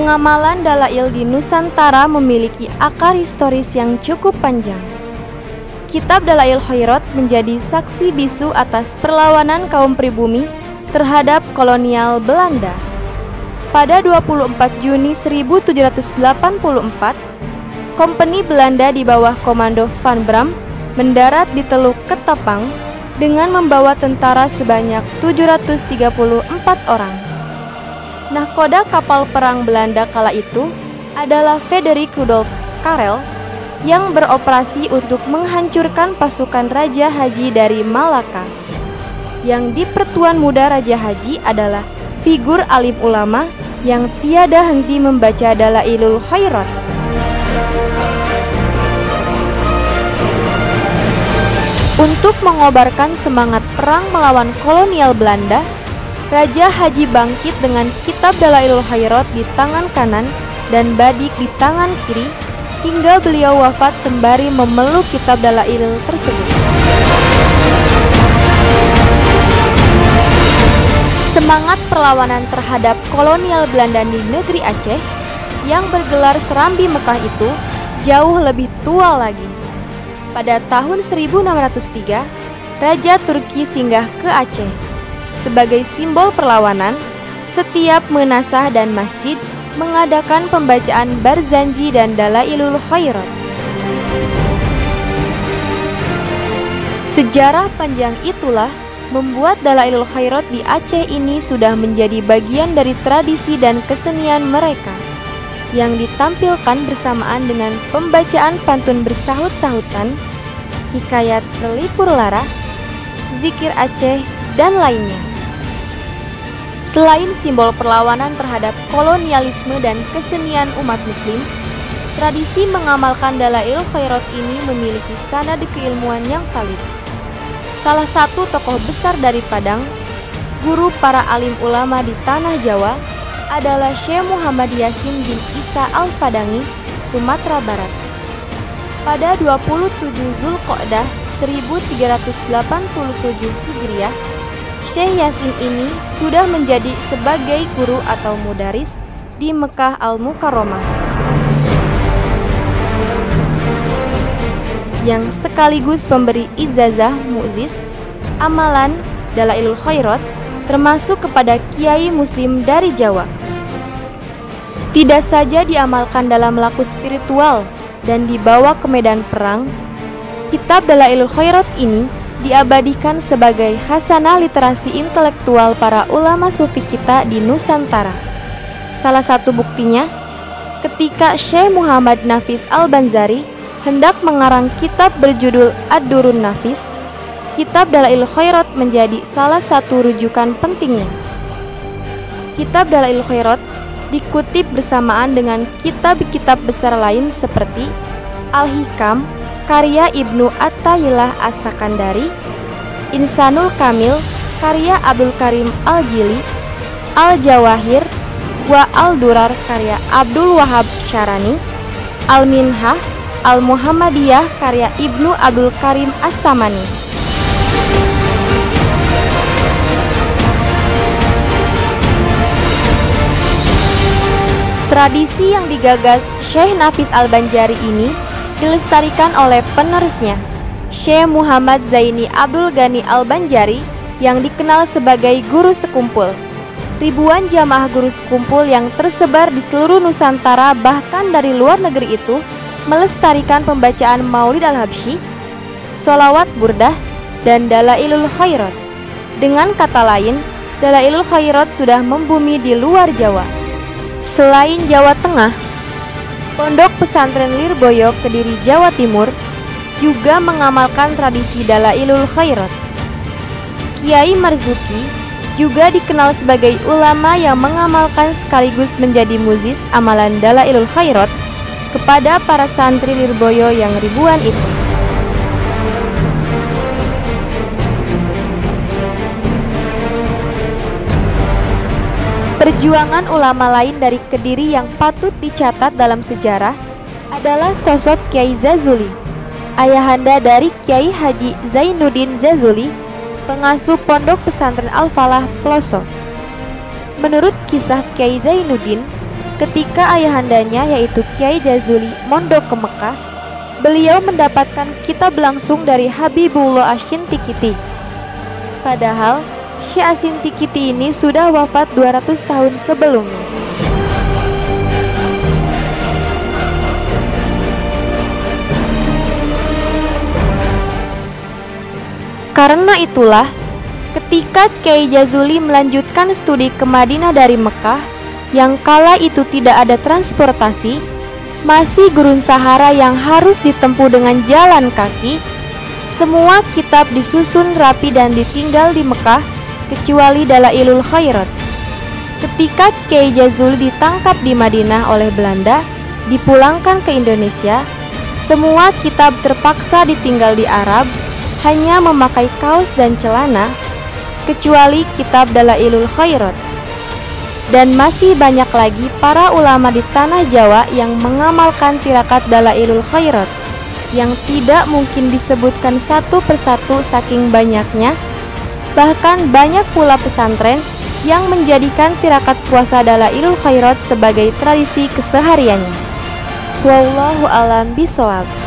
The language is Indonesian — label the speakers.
Speaker 1: Pengamalan dalail di Nusantara memiliki akar historis yang cukup panjang. Kitab Dalail Khairat menjadi saksi bisu atas perlawanan kaum pribumi terhadap kolonial Belanda. Pada 24 Juni 1784, Kompeni Belanda di bawah komando Van Bram mendarat di Teluk Ketapang dengan membawa tentara sebanyak 734 orang. Nahkoda kapal perang Belanda kala itu adalah Frederik Rudolf Karel yang beroperasi untuk menghancurkan pasukan Raja Haji dari Malaka. Yang di Pertuan Muda Raja Haji adalah figur alim ulama yang tiada henti membaca Dalailul Khairat. Untuk mengobarkan semangat perang melawan kolonial Belanda, Raja Haji bangkit dengan kitab Dalailul Khairat di tangan kanan dan badik di tangan kiri hingga beliau wafat sembari memeluk kitab Dalail tersebut. Semangat perlawanan terhadap kolonial Belanda di negeri Aceh yang bergelar Serambi Mekah itu jauh lebih tua lagi. Pada tahun 1603, Raja Turki singgah ke Aceh. Sebagai simbol perlawanan, setiap menasah dan masjid mengadakan pembacaan Barzanji dan Dalailul Khairat. Sejarah panjang itulah membuat Dalailul Khairat di Aceh ini sudah menjadi bagian dari tradisi dan kesenian mereka yang ditampilkan bersamaan dengan pembacaan pantun bersahut-sahutan, hikayat berlipur lara, zikir Aceh, dan lainnya. Selain simbol perlawanan terhadap kolonialisme dan kesenian umat muslim, tradisi mengamalkan Dalail Khairat ini memiliki sanad keilmuan yang valid. Salah satu tokoh besar dari Padang, guru para alim ulama di tanah Jawa, adalah Syekh Muhammad Yasin bin Isa Al-Fadangi, Sumatera Barat. Pada 27 Zulqa'dah 1387 Hijriah, Syekh Yasin ini sudah menjadi sebagai guru atau mudaris di Mekah Al-Mukarramah, yang sekaligus pemberi ijazah mu'jiz amalan Dalailul Khairat termasuk kepada kiai muslim dari Jawa. Tidak saja diamalkan dalam laku spiritual dan dibawa ke medan perang, kitab Dalailul Khairat ini diabadikan sebagai hasanah literasi intelektual para ulama sufi kita di Nusantara. Salah satu buktinya, ketika Syekh Muhammad Nafis Al-Banzari hendak mengarang kitab berjudul Ad-Durrun Nafis, kitab Dalailul Khairat menjadi salah satu rujukan pentingnya. Kitab Dalailul Khairat dikutip bersamaan dengan kitab-kitab besar lain seperti Al-Hikam karya Ibnu Attaillah As-Sakandari, Insanul Kamil karya Abdul Karim Al-Jili, Al-Jawahir wa Al-Durar karya Abdul Wahab Syarani, Al-Minhah Al-Muhammadiyah karya Ibnu Abdul Karim As-Samani. Tradisi yang digagas Syekh Nafis Al-Banjari ini dilestarikan oleh penerusnya, Syekh Muhammad Zaini Abdul Ghani Al-Banjari yang dikenal sebagai guru sekumpul. Ribuan jamaah guru sekumpul yang tersebar di seluruh Nusantara bahkan dari luar negeri itu melestarikan pembacaan Maulid Al-Habsyi, sholawat burdah, dan Dalailul Khairat. Dengan kata lain, Dalailul Khairat sudah membumi di luar Jawa. Selain Jawa Tengah, Pondok Pesantren Lirboyo Kediri Jawa Timur juga mengamalkan tradisi Dalailul Khairat. Kiai Marzuki juga dikenal sebagai ulama yang mengamalkan sekaligus menjadi mu'jiz amalan Dalailul Khairat kepada para santri Lirboyo yang ribuan itu. Perjuangan ulama lain dari Kediri yang patut dicatat dalam sejarah adalah sosok Kiai Zazuli, ayahanda dari Kiai Haji Zainuddin Zazuli, pengasuh Pondok Pesantren Al-Falah Ploso. Menurut kisah Kiai Zainuddin, ketika ayahandanya yaitu Kiai Jazuli mondok ke Mekah, beliau mendapatkan kitab langsung dari Habibullah Asy-Shinqiti. Padahal Syekh Asy-Shinqiti ini sudah wafat 200 tahun sebelumnya. Karena itulah, ketika Kiai Jazuli melanjutkan studi ke Madinah dari Mekah, yang kala itu tidak ada transportasi, masih gurun Sahara yang harus ditempuh dengan jalan kaki, semua kitab disusun rapi dan ditinggal di Mekah, kecuali Dalailul Khairat. Ketika Kiai Jazuli ditangkap di Madinah oleh Belanda, dipulangkan ke Indonesia, semua kitab terpaksa ditinggal di Arab, hanya memakai kaos dan celana, kecuali kitab Dalailul Khairat. Dan masih banyak lagi para ulama di tanah Jawa yang mengamalkan tirakat Dalailul Khairat, yang tidak mungkin disebutkan satu persatu saking banyaknya. Bahkan banyak pula pesantren yang menjadikan tirakat puasa Dalailul Khairat sebagai tradisi kesehariannya. Wallahu a'lam bishawab.